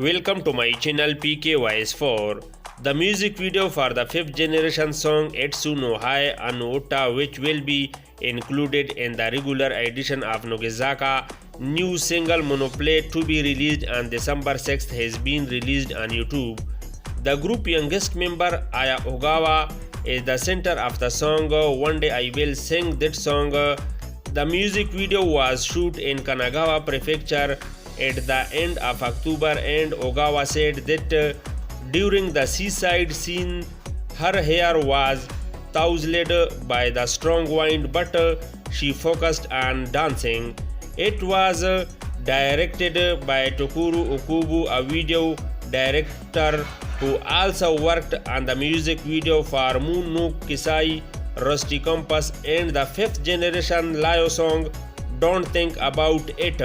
Welcome to my channel PKYS4. The music video for the 5th generation song Etsu no Hai Anota, which will be included in the regular edition of Nogizaka new single Monoplay to be released on December 6th has been released on YouTube. The group youngest member Aya Ogawa is the center of the song One Day I Will Sing That Song. The music video was shot in Kanagawa Prefecture at the end of October, and Ogawa said that during the seaside scene her hair was tousled by the strong wind, but she focused on dancing. It was directed by Tokuru Okubu, a video director who also worked on the music video for Moon no Kisai, Rusty Compass and the 5th generation Layo song Don't Think About It.